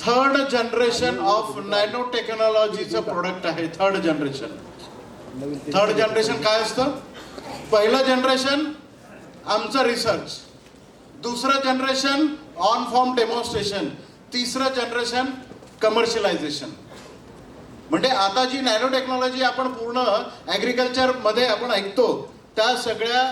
Third generation of nano टेक्नॉलॉजीचं product आहे. Third generation काय असतं? पहिलं जनरेशन आमचं रिसर्च, दुसरं जनरेशन ऑन फॉर्म डेमॉन्स्ट्रेशन, तिसरं जनरेशन कमर्शियलायझेशन. म्हणजे आता जी नॅनो टेक्नॉलॉजी आपण पूर्ण ॲग्रिकल्चर मध्ये आपण ऐकतो, त्या सगळ्या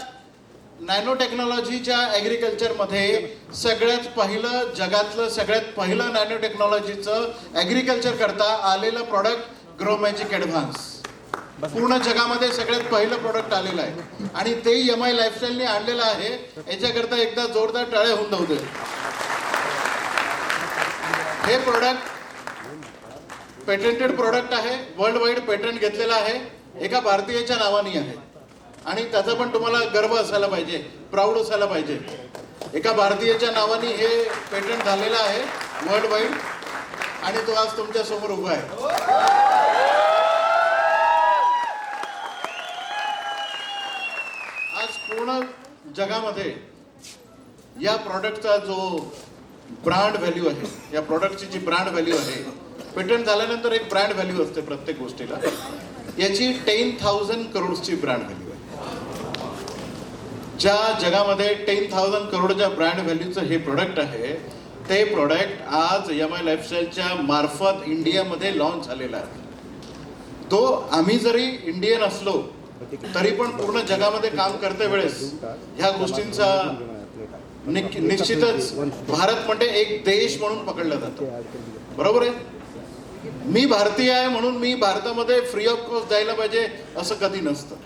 नॅनो टेक्नॉलॉजीच्या ॲग्रिकल्चरमध्ये सगळ्यात पहिलं, जगातलं सगळ्यात पहिलं नॅनो टेक्नॉलॉजीचं ॲग्रिकल्चर करता आलेलं प्रॉडक्ट ग्रोमॅजिक ॲडव्हान्स. पूर्ण जगामध्ये सगळ्यात पहिलं प्रोडक्ट आलेलं आहे आणि ते MI लाईफस्टाईलने आणलेलं आहे. याच्याकरता एकदा जोरदार टाळ्या होऊन जाऊ दे. हे प्रोडक्ट पेटेंटेड प्रोडक्ट आहे, वर्ल्ड वाईड पेटंट घेतलेलं आहे, एका भारतीयाच्या नावाने आहे आणि त्याचा पण तुम्हाला गर्व असायला पाहिजे, प्राऊड असायला पाहिजे. एका भारतीयाच्या नावाने हे पेटंट झालेलं आहे वर्ल्ड वाईड आणि तो आज तुमच्या समोर उभा आहे. आज पूर्ण जगामध्ये या प्रॉडक्टचा जो ब्रँड व्हॅल्यू आहे, या प्रॉडक्टची जी ब्रँड व्हॅल्यू आहे, पेटंट झाल्यानंतर एक ब्रँड व्हॅल्यू असते प्रत्येक गोष्टीला, याची 10,000 करोडची ब्रँड व्हॅल्यू आहे. ज्या जगामध्ये 10,000 करोडच्या ब्रँड व्हॅल्यूचं हे प्रोडक्ट आहे, ते प्रोडक्ट आज MI लाईफस्टाईलच्या मार्फत इंडियामध्ये लॉन्च झालेला आहे. तो आम्ही जरी इंडियन असलो तरी पण पूर्ण जगामध्ये काम करते वेळेस ह्या गोष्टींचा निश्चितच भारत म्हणजे एक देश म्हणून पकडलं जातं. बरोबर आहे. मी भारतीय आहे म्हणून मी भारतामध्ये फ्री ऑफ कॉस्ट द्यायला पाहिजे असं कधी नसतं.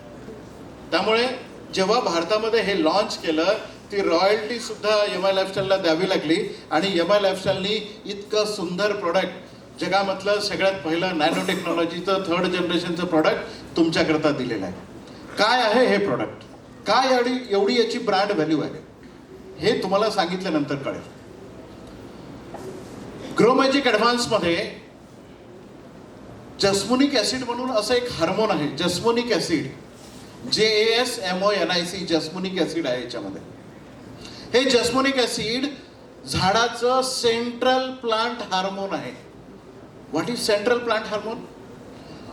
त्यामुळे जेव्हा भारतामध्ये हे लॉन्च केलं, ती रॉयल्टी सुद्धा MI लाईफस्टाईलला द्यावी लागली आणि MI लाईफस्टाईलनी इतकं सुंदर प्रोडक्ट, जगामधलं सगळ्यात पहिलं नॅनो टेक्नॉलॉजीचं थर्ड जनरेशनचं प्रोडक्ट तुमच्याकरता दिलेलं आहे. काय आहे हे प्रोडक्ट, काय एवढी याची ब्रँड व्हॅल्यू आहे, हे तुम्हाला सांगितल्यानंतर कळेल. ग्रोमॅजिक ॲडव्हान्समध्ये जस्मोनिक ॲसिड म्हणून असं एक हार्मोन आहे, जस्मोनिक ॲसिड, JASMONIC, जस्मोनिक ॲसिड आहे याच्यामध्ये. हे जस्मोनिक ॲसिड झाडाचं सेंट्रल प्लांट हार्मोन आहे. What is central plant hormone?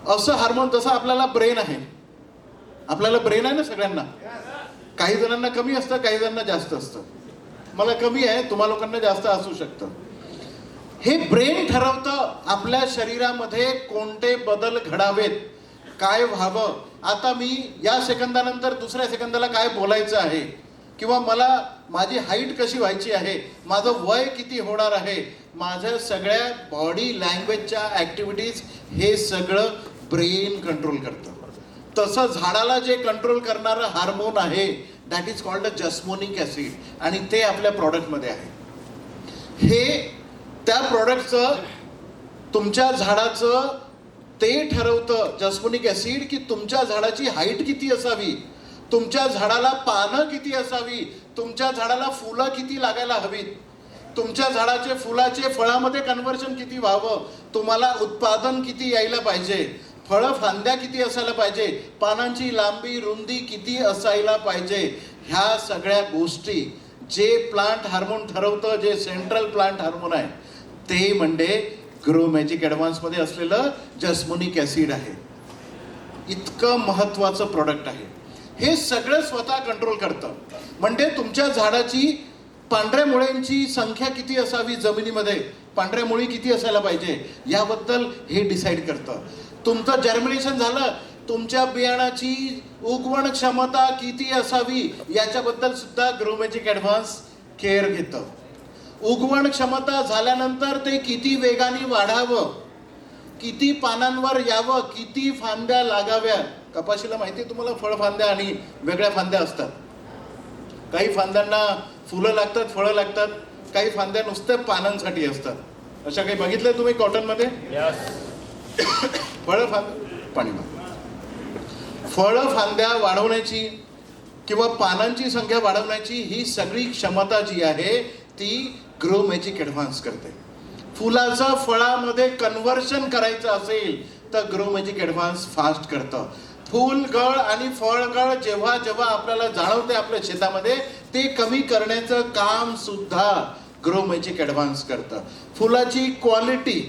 असं हार्मोन जसं आपल्याला ब्रेन आहे, आपल्याला ब्रेन आहे ना सगळ्यांना, काही जणांना कमी असतं, काही जणांना जास्त असतं. मला कमी आहे, तुम्हा लोकांना जास्त असू शकतं. हे ब्रेन ठरवतं आपल्या शरीरामध्ये कोणते बदल घडावेत, काय व्हावं. आता मी या सेकंदानंतर दुसऱ्या सेकंदाला काय बोलायचं आहे, किंवा मला माझी हाईट कशी व्हायची आहे, माझं वय किती होणार आहे, माझ्या सगळ्या बॉडी लँग्वेजच्या ॲक्टिव्हिटीज, हे सगळं ब्रेन कंट्रोल करतं. तसं झाडाला जे कंट्रोल करणारं हार्मोन आहे, that is called a jasmonic acid, आणि ते आपल्या प्रॉडक्टमध्ये आहे. हे त्या प्रॉडक्टचं, तुमच्या झाडाचं ते ठरवतं जस्मोनिक ॲसिड, की तुमच्या झाडाची हाईट किती असावी, तुमच्या झाडाला पानं किती असावी, तुमच्या झाडाला फुलं किती लागायला हवीत, तुमच्या झाडाचे फुलाचे फळामध्ये कन्व्हर्शन किती व्हावं, तुम्हाला उत्पादन किती यायला पाहिजे, फळं फांद्या किती असायला पाहिजे, पानांची लांबी रुंदी किती असायला पाहिजे, ह्या सगळ्या गोष्टी जे प्लांट हार्मोन ठरवतं, जे सेंट्रल प्लांट हार्मोन आहे, ते म्हणजे ग्रोमॅजिक ॲडव्हान्समध्ये असलेलं जस्मोनिक ॲसिड आहे. इतकं महत्त्वाचं प्रोडक्ट आहे. हे सगळं स्वतः कंट्रोल करतं. म्हणजे तुमच्या झाडाची पांढऱ्या मुळ्यांची संख्या किती असावी, जमिनीमध्ये पांढऱ्या मुळी किती असायला पाहिजे, याबद्दल हे डिसाईड करतं. तुमचं जर्मिनेशन झालं, तुमच्या बियाणाची उगवण क्षमता किती असावी, याच्याबद्दल सुद्धा ग्रोमॅजिक ॲडव्हान्स केअर घेतं. उगवण क्षमता झाल्यानंतर ते किती वेगाने वाढावं, किती पानांवर यावं, किती फांद्या लागाव्या. कपाशीला माहिती आहे तुम्हाला, फळफांद्या आणि वेगळ्या फांद्या असतात. काही फांद्यांना फुलं लागतात, फळं लागतात, काही फांद्या नुसत्या पानांसाठी असतात. अशा काही बघितलंय तुम्ही कॉटनमध्ये? फळं फांद्या वाढवण्याची किंवा पानांची संख्या वाढवण्याची ही सगळी क्षमता जी आहे ती ग्रोमॅजिक ॲडव्हान्स करते. फुलाचं फळामध्ये कन्व्हर्शन करायचं असेल तर ग्रोमॅजिक ॲडव्हान्स फास्ट करतं. फुलगळ आणि फळगळ जेव्हा जेव्हा आपल्याला जाणवते आपल्या शेतामध्ये, ते कमी करण्याचं काम सुद्धा ग्रोमॅजिक ॲडव्हान्स करतं. फुलाची क्वालिटी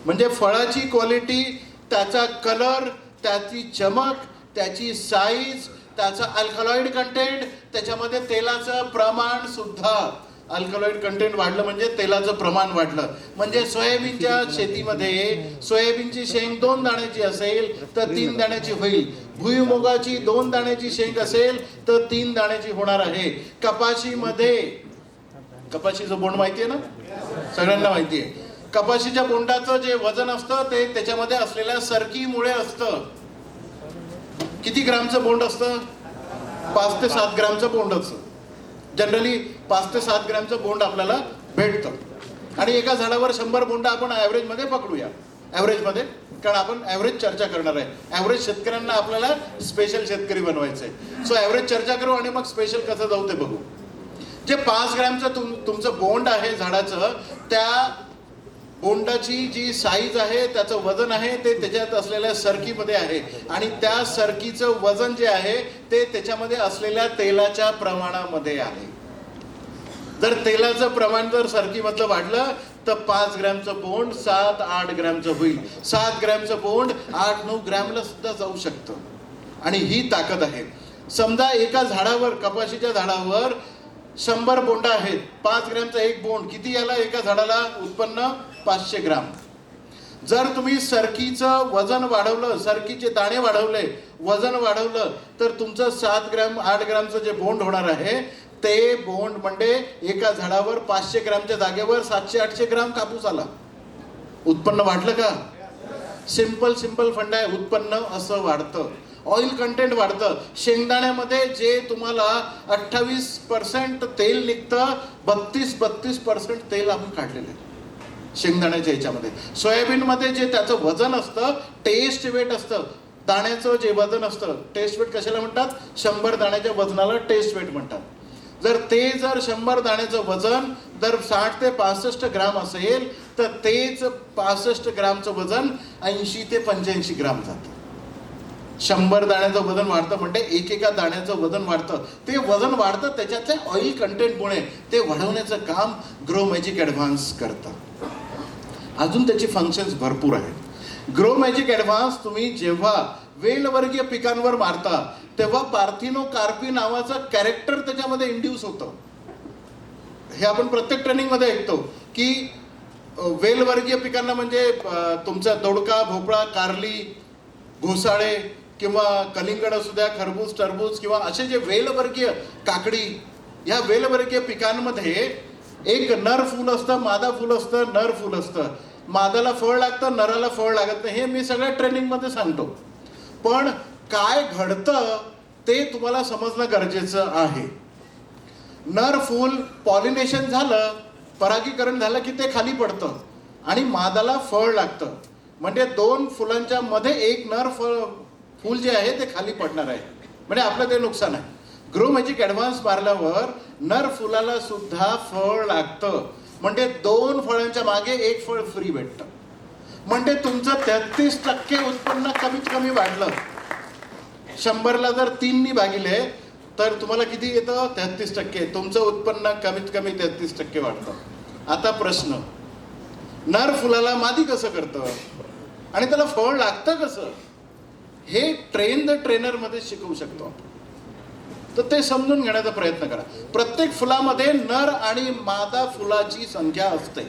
म्हणजे फळाची क्वालिटी, त्याचा कलर, त्याची चमक, त्याची साईज, त्याचा अल्कलॉइड कंटेंट, त्याच्यामध्ये तेलाचं प्रमाण सुद्धा. अल्कलॉइड कंटेंट वाढलं म्हणजे तेलाचं प्रमाण वाढलं. म्हणजे सोयाबीनच्या शेतीमध्ये सोयाबीनची शेंग 2 दाण्याची असेल तर 3 दाण्याची होईल. भुईमुगाची 2 दाण्याची शेंग असेल तर 3 दाण्याची होणार आहे. कपाशीमध्ये, कपाशीचं बोंड माहिती आहे ना, सगळ्यांना माहिती आहे. कपाशीच्या बोंडाचं जे वजन असतं ते त्याच्यामध्ये असलेल्या सरकीमुळे असतं. किती ग्रामचं बोंड असतं? 5 ते 7 ग्रामचं बोंड असतं. जनरली 5 ते 7 ग्रामचं बोंड आपल्याला भेटतं. आणि एका झाडावर 100 बोंड आपण ॲव्हरेजमध्ये पकडूया. ॲव्हरेजमध्ये, कारण आपण ॲव्हरेज चर्चा करणार आहे. ॲव्हरेज शेतकऱ्यांना आपल्याला स्पेशल शेतकरी बनवायचं आहे. सो ॲव्हरेज चर्चा करू आणि मग स्पेशल कसं जाऊ ते बघू. जे 5 ग्रॅमचं तुमचं बोंड आहे झाडाचं, त्या बोंडाची जी साईज आहे, त्याचं वजन आहे ते त्याच्यात असलेल्या सरकीमध्ये आहे. आणि त्या सरकीचं वजन जे आहे ते त्याच्यामध्ये असलेल्या तेलाच्या प्रमाणामध्ये आहे. जर तेलाचं प्रमाण जर सरकीमधलं वाढलं तर 5 ग्रॅमचं बोंड 7-8 ग्रॅमचं होईल. 7 ग्रॅमचं बोंड 8-9 ग्रॅमला सुद्धा जाऊ शकतं. आणि ही ताकद आहे. समजा एका झाडावर, कपाशीच्या झाडावर 100 बोंड आहेत. 5 ग्रॅमचा एक बोंड किती याला एका झाडाला उत्पन्न? 500 ग्राम. जर तुम्ही सरकीचं वजन वाढवलं, सरकीचे दाणे वाढवले, वजन वाढवलं, तर तुमचं 7 ग्रॅम 8 ग्रॅमचं जे बोंड होणार आहे ते बोंड म्हणजे एका झाडावर 500 ग्रॅमच्या जागेवर 700-800 ग्राम कापूस आला. उत्पन्न वाढलं का? सिंपल फंड आहे. उत्पन्न असं वाढतं. ऑइल कंटेंट वाढतं. शेंगदाण्यामध्ये जे तुम्हाला 28% तेल निघतं, 32% तेल आपण काढलेलं आहे शेंगदाण्याच्या ह्याच्यामध्ये. सोयाबीनमध्ये जे त्याचं वजन असतं, टेस्ट वेट असतं, दाण्याचं जे वजन असतं, टेस्ट वेट कशाला म्हणतात? 100 दाण्याच्या वजनाला टेस्ट वेट म्हणतात. जर 100 दाण्याचं वजन जर 60 ते 65 ग्राम असेल तर तेच 65 ग्रामचं वजन 80 ते 85 ग्राम जातं. 100 दाण्याचं वजन वाढतं म्हणजे एकेका दाण्याचं वजन वाढतं. ते वजन वाढतं त्याच्यातल्या ऑइल कंटेंटमुळे. ते वाढवण्याचं काम ग्रो मॅजिक ॲडव्हान्स करतं. अजून त्याची फंक्शन्स भरपूर आहेत. ग्रो मॅजिक ॲडव्हान्स तुम्ही जेव्हा वेलवर्गीय पिकांवर मारता तेव्हा पार्थिनोकार्पी नावाचं कॅरेक्टर त्याच्यामध्ये इंड्यूस होतं. हे आपण प्रत्येक ट्रेनिंगमध्ये ऐकतो की वेलवर्गीय पिकांना म्हणजे तुमचा दोडका, भोपळा, कारली, घोसाळे किंवा कलिंगड असू द्या, खरबूज, टरबूज किंवा असे जे वेलवर्गीय, काकडी, ह्या वेलवर्गीय पिकांमध्ये एक नर फूल असतं, मादा फूल असतं, नर फूल असतं. मादाला फळ लागतं, नराला फळ लागत नाही. हे मी सगळ्या ट्रेनिंगमध्ये सांगतो. पण काय घडतं ते तुम्हाला समजणं गरजेचं आहे. नर फूल पॉलिनेशन झालं, परागीकरण झालं की ते खाली पडतं आणि मादाला फळ लागतं. म्हणजे 2 फुलांच्या मध्ये एक नर फूल जे आहे ते खाली पडणार आहे. म्हणजे आपलं ते नुकसान आहे. ग्रो मॅजिक ॲडव्हान्स मारल्यावर नर फुलाला सुद्धा फळ लागतं. म्हणजे 2 फळांच्या मागे एक फळ फ्री भेटतं. म्हणजे तुमचं 33% उत्पन्न कमीत कमी वाढलं. 100ला जर 3 भागिले तर तुम्हाला किती येतं? 33%. तुमचं उत्पन्न कमीत कमी 33% वाढतं. आता प्रश्न, नर फुलाला मादी कसं करतं आणि त्याला फळ लागतं कसं? हे ट्रेन द ट्रेनरमध्ये शिकवू शकतो. तर ते समजून घेण्याचा प्रयत्न करा. प्रत्येक फुलामध्ये नर आणि मादा फुलाची संख्या असते.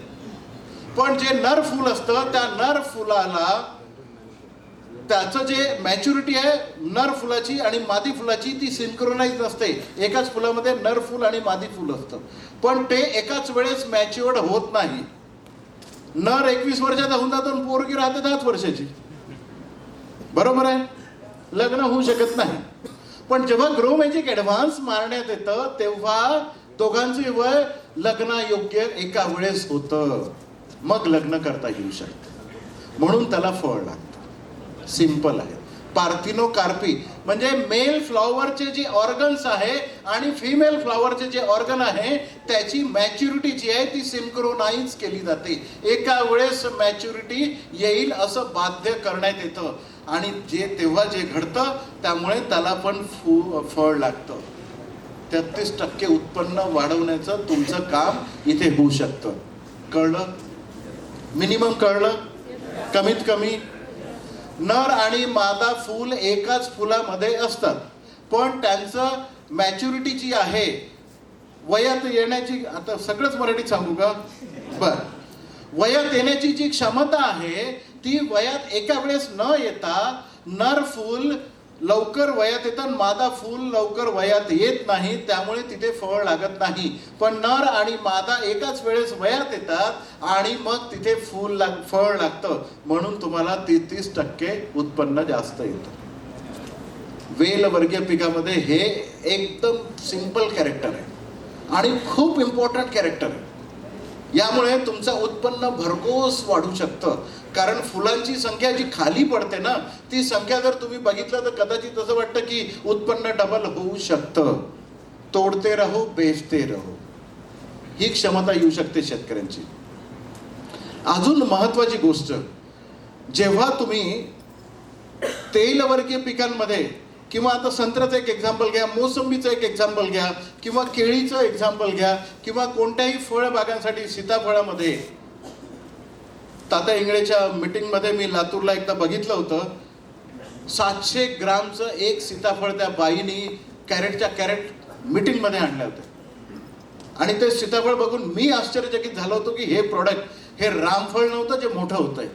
पण जे नर फुल असतं त्या नर फुलाला त्याचं जे मॅच्युरिटी आहे नर फुलाची आणि मादी फुलाची ती सिंक्रोनाइज नसते. एकाच फुलामध्ये नर फुल आणि मादी फुल असतं पण ते एकाच वेळेस मॅच्युअर्ड होत नाही. नर 21 वर्षाचा होऊन जातो, पोरगी राहते 10 वर्षाची. बरोबर आहे? लग्न होऊ शकत नाही. पण जेव्हा ग्रो मॅजिक ॲडव्हान्स मारण्यात येतं तेव्हा दोघांचे वय लग्नायोग्य एका वेळेस होतं. मग लग्न करता येऊ शकतं. म्हणून त्याला फळ लागतं. सिंपल आहे. पार्थिनोकार्पी म्हणजे मेल फ्लॉवरचे जे ऑर्गन्स आहे आणि फिमेल फ्लॉवरचे जे ऑर्गन आहे त्याची मॅच्युरिटी जी आहे ती सिंक्रोनाइज केली जाते. एका वेळेस मॅच्युरिटी येईल असं बाध्य करण्यात येतं. आणि तेव्हा जे घडतं त्यामुळे त्याला पण फळ लागतं. 33% उत्पन्न वाढवण्याचं तुमचं काम इथे होऊ शकतं. कळलं? मिनिमम कळलं? कमीत कमी नर आणि मादा फूल एकाच फुलामध्ये असतात, पण त्यांचं मॅच्युरिटी जी आहे, वयात येण्याची, आता सगळंच मराठीत सांगू का? बर, वयात येण्याची जी क्षमता आहे ती वयात एका वेळेस न येता नर फूल लवकर वयात येतं, मादा फूल लवकर वयात येत नाही, त्यामुळे तिथे फळ लागत नाही. पण नर आणि मादा एकाच वेळेस वयात येतात आणि मग तिथे फळ लागतं, म्हणून तुम्हाला 33% उत्पन्न जास्त येतं. वेल वर्गीय पिकामध्ये हे एकदम सिंपल कॅरेक्टर आहे आणि खूप इम्पॉर्टंट कॅरेक्टर आहे. यामुळे तुमचं उत्पन्न भरघोस वाढू शकतं, कारण फुलांची संख्या जी खाली पडते ना, ती संख्या जर तुम्ही बघितलं तर कदाचित असं वाटतं की उत्पन्न डबल होऊ शकतं. तोडते राहू, बेचते राहू, ही क्षमता येऊ शकते शेतकऱ्यांची. अजून महत्वाची गोष्ट, जेव्हा तुम्ही तेलवर्गीय पिकांमध्ये, किंवा आता संत्र्याचं एक एक्झाम्पल घ्या, मोसंबीचं एक एक्झाम्पल घ्या, किंवा केळीचं एक्झाम्पल घ्या, किंवा कोणत्याही फळबागांसाठी सीताफळामध्ये, तात्या इंगळेच्या मीटिंगमध्ये मी लातूरला एकदा बघितलं होतं, 700 ग्रामचं एक सीताफळ त्या बाईनी कॅरेटच्या कॅरेट मीटिंगमध्ये आणलं होतं. आणि ते सीताफळ बघून मी आश्चर्यचकित झालो होतो की हे प्रोडक्ट, हे रामफळ नव्हतं जे मोठं होतंय,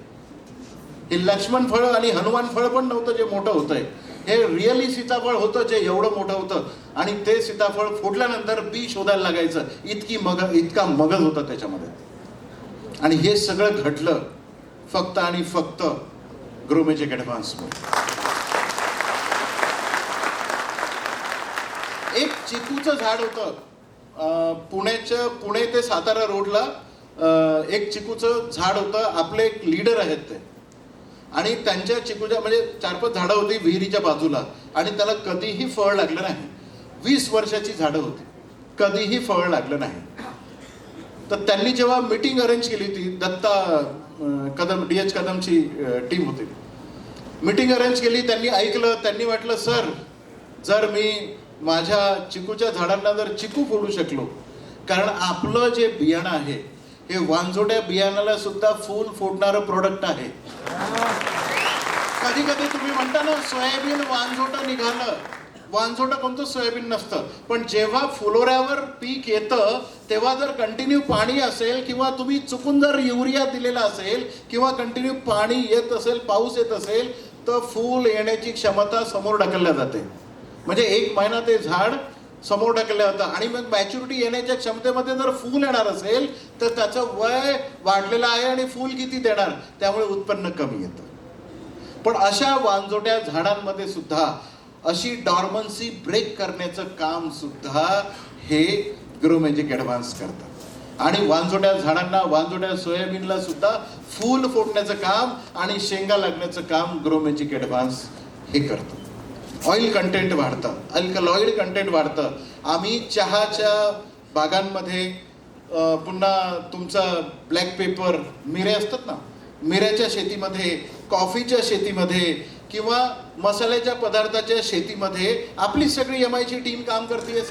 हे लक्ष्मण फळ आणि हनुमान फळ पण नव्हतं जे मोठं होतंय, हे रिअली सीताफळ होतं जे एवढं मोठं होतं. आणि ते सीताफळ फोडल्यानंतर बी शोधायला लागायचं, इतका मगज होता त्याच्यामध्ये. आणि हे सगळं घडलं फक्त आणि फक्त ग्रोमॅजिक ॲडव्हान्समुळे. एक चिकूचं झाड होतं पुणे ते सातारा रोडला, एक चिकूचं झाड होतं. आपले एक लीडर आहेत ते, आणि त्यांच्या चिकूच्या म्हणजे 4-5 झाडं होती विहिरीच्या बाजूला, आणि त्याला कधीही फळ लागलं नाही. 20 वर्षाची झाडं होती, कधीही फळ लागलं नाही. तर त्यांनी जेव्हा मीटिंग अरेंज केली होती, दत्ता कदम, DH कदमची टीम होती, मीटिंग अरेंज केली, त्यांनी ऐकलं, त्यांनी म्हटलं सर, जर मी माझ्या चिकूच्या झाडांना जर चिकू फोडू शकलो, कारण आपलं जे बियाणं आहे हे वांझोट्या बियाणाला सुद्धा फूल फोडणारं प्रोडक्ट आहे. कधी कधी तुम्ही म्हणता ना सोयाबीन वांझोटं निघालं, वांझोटं कोणतं सोयाबीन नसतं, पण जेव्हा फुलोऱ्यावर पीक येतं तेव्हा जर कंटिन्यू पाणी असेल, किंवा तुम्ही चुकून जर युरिया दिलेला असेल, किंवा कंटिन्यू पाणी येत असेल, पाऊस येत असेल, तर फूल येण्याची क्षमता समोर ढकलल्या जाते. म्हणजे 1 महिना ते झाड समोर ढकललं होतं. आणि मग मॅच्युरिटी येण्याच्या क्षमतेमध्ये जर फूल येणार असेल तर त्याचं वय वाढलेलं आहे आणि फूल किती देणार, त्यामुळे उत्पन्न कमी येतं. पण अशा वांझोट्या झाडांमध्ये सुद्धा अशी डॉर्मन्सी ब्रेक करण्याचं काम सुद्धा हे ग्रोमॅजिक ॲडव्हान्स करतात. आणि वांझोट्या झाडांना, वांझोट्या सोयाबीनला सुद्धा फूल फोडण्याचं काम आणि शेंगा लागण्याचं काम ग्रोमॅजिक ॲडव्हान्स हे करतं. ऑइल कंटेंट वाढतं, अल्कलॉइड कंटेंट वाढतं. आम्ही चहाच्या बागांमध्ये, पुन्हा तुमचा ब्लॅक पेपर, मिरे असतात ना, मिऱ्याच्या शेतीमध्ये, कॉफीच्या शेतीमध्ये, किंवा मसाल्याच्या पदार्थाच्या शेतीमध्ये आपली सगळी MIची टीम काम करते.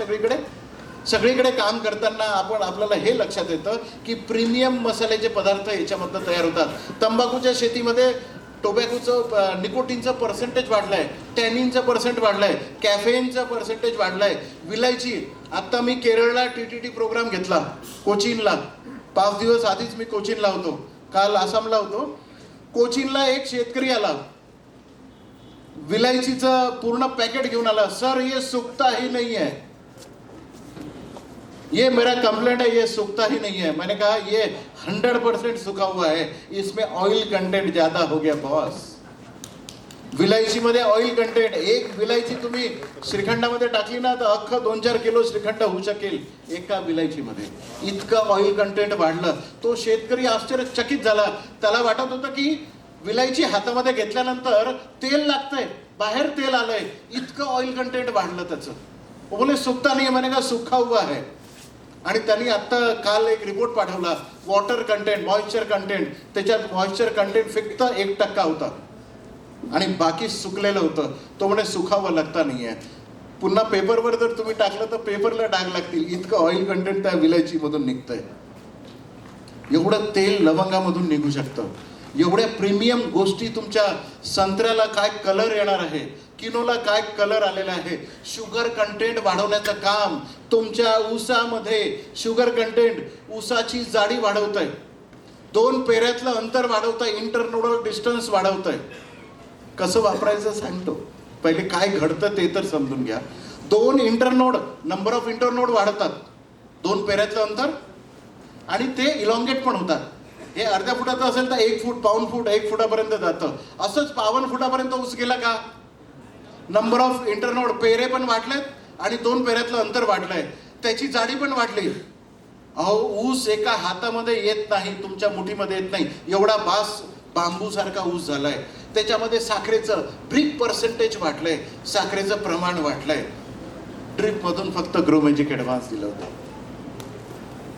सगळीकडे काम करताना आपल्याला हे लक्षात येतं की प्रीमियम मसाल्याचे पदार्थ याच्यामधनं तयार होतात. तंबाखूच्या शेतीमध्ये टोबॅकोचं, निकोटीनचं पर्सेंटेज वाढलंय, टॅनिनचं पर्सेंट वाढलंय, कॅफेनचं पर्सेंटेज वाढलंय. विलायची, आत्ता मी केरळला TTT प्रोग्राम घेतला, कोचीनला. 5 दिवस आधीच मी कोचीनला होतो, काल आसामला होतो. कोचीनला एक शेतकरी आला, विलायचीचं पूर्ण पॅकेट घेऊन आला. सर ये सूखता ही नहीं है, ये मेरा कंप्लेंट है, ये सूखता ही नहीं है. मैंने कहा ये 100% सूखा हुआ है, इसमें ऑयल कंटेंट ज्यादा हो गया बॉस. विलायचीमध्ये ऑइल कंटेंट, एक विलायची तुम्ही श्रीखंडामध्ये टाकली ना तर अख्खं 2-4 किलो श्रीखंड होऊ शकेल एका विलायचीमध्ये. इतकं ऑइल कंटेंट वाढलं. तो शेतकरी आश्चर्यचकित झाला. त्याला वाटत होतं की विलायची हातामध्ये घेतल्यानंतर तेल लागतंय, बाहेर तेल आलंय, इतकं ऑइल कंटेंट वाढलं त्याचं. बोले सूखता नाही, मैंने कहा सूखा हुआ है. आणि त्यांनी आत्ता काल एक रिपोर्ट पाठवला, वॉटर कंटेंट, मॉइश्चर कंटेंट, त्याच्यात मॉइश्चर कंटेंट फक्त 1% होता आणि बाकी सुकलेलं होतं. तो म्हणे सुखावं लागता नाही आहे. पुन्हा पेपरवर जर तुम्ही टाकलं तर पेपरला डाग लागतील, इतकं ऑइल कंटेंट त्या विलायचीमधून निघतंय. एवढं तेल लवंगामधून निघू शकतं. एवढ्या प्रीमियम गोष्टी, तुमच्या संत्र्याला काय कलर येणार आहे, किनोला काय कलर आलेला आहे, शुगर कंटेंट वाढवण्याचं काम तुमच्या ऊसामध्ये. शुगर कंटेंट, ऊसाची जाडी वाढवत आहे, 2 पेऱ्यातलं अंतर वाढवत आहे, इंटरनोडल डिस्टन्स वाढवत आहे. कसं वापरायचं सांगतो. पहिले काय घडतं ते तर समजून घ्या. 2 इंटरनोड, नंबर ऑफ इंटरनोड वाढतात, 2 पेऱ्यातलं अंतर, आणि ते इलॉंगेट पण होतात. हे अर्ध्या फुटाचं असेल तर 1 फूट, पाऊण फूट, 1 फुटापर्यंत जातं. असंच 52 फुटापर्यंत ऊस गेला का? नंबर ऑफ इंटरनोड, पेरे पण वाढलेत आणि 2 पेऱ्यातलं अंतर वाढलंय, त्याची जाडी पण वाढली. अहो, ऊस एका हातामध्ये येत नाही, तुमच्या मुठीमध्ये येत नाही, एवढा बांबू सारखा ऊस झालाय. त्याच्यामध्ये साखरेचं ब्रिक पर्सेंटेज वाढलंय, साखरेचं प्रमाण वाढलंय. ड्रिप मधून फक्त ग्रो मॅजिक ऍडव्हान्स दिलं होतं.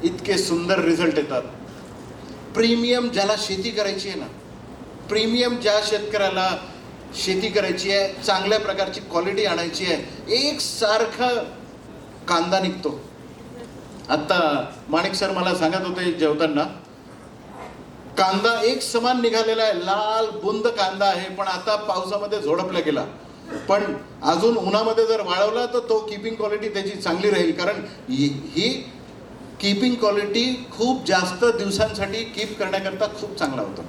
इतके सुंदर रिझल्ट येतात. प्रीमियम ज्याला शेती करायची आहे ना, प्रीमियम ज्या शेतकऱ्याला शेती करायची आहे, चांगल्या प्रकारची क्वालिटी आणायची आहे, एकसारखा कांदा निघतो. आता माणिक सर मला सांगत होते जेवताना, कांदा एक समान निघालेला आहे, लाल बुंद कांदा आहे, पण आता पावसामध्ये झोडपला गेला. पण अजून उन्हामध्ये जर वाळवला तर तो कीपिंग क्वालिटी त्याची चांगली राहील. कारण ही कीपिंग क्वालिटी खूप जास्त दिवसांसाठी कीप करण्याकरता खूप चांगला होतं.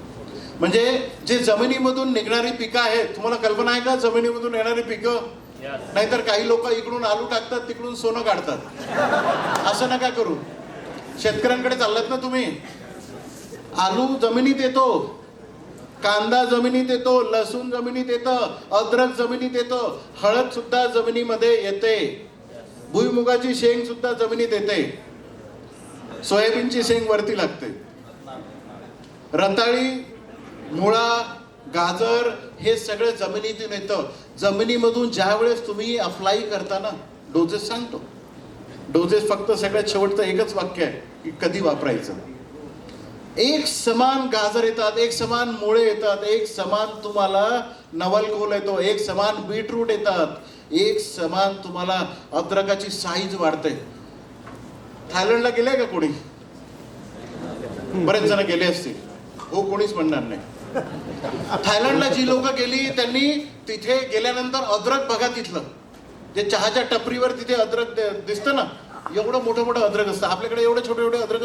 म्हणजे जे जमिनीमधून निघणारी पिकं आहेत, तुम्हाला कल्पना आहे का जमिनीमधून येणारी पिकं? नाहीतर काही लोक इकडून आलू टाकतात, तिकडून सोनं काढतात. असं नका करू. शेतकऱ्यांकडे चाललात ना तुम्ही. आलू जमिनीत येतो, कांदा जमिनीत येतो, लसूण जमिनीत येतं, अद्रक जमिनीत येतं, हळद सुद्धा जमिनीमध्ये येते, भुईमुगाची शेंग सुद्धा जमिनीत येते, सोयाबीनची शेंग वरती लागते, रताळी, मुळा, गाजर हे सगळं जमिनीतून येतं. जमिनीमधून ज्या वेळेस तुम्ही अप्लाय करता ना, डोजेस सांगतो. डोजेस फक्त सगळ्यात शेवटचं एकच वाक्य आहे की कधी वापरायचं. एक समान गाजर येतात, एक समान मुळे येतात, एक समान तुम्हाला नवलकोल येतो, एक समान बीटरूट येतात, एक समान तुम्हाला अद्रकाची साईज वाढते. थायलंडला गेले का कोणी? बरेच जण गेले असतील. हो, कोणीच म्हणणार नाही. थायलंडला जी लोक गेली त्यांनी तिथे गेल्यानंतर अद्रक बघा, तिथलं जे चहाच्या टपरीवर तिथे अद्रक दिसतं ना, एवढं मोठं मोठं अद्रक असतं. आपल्याकडे एवढे छोटे छोटे अद्रक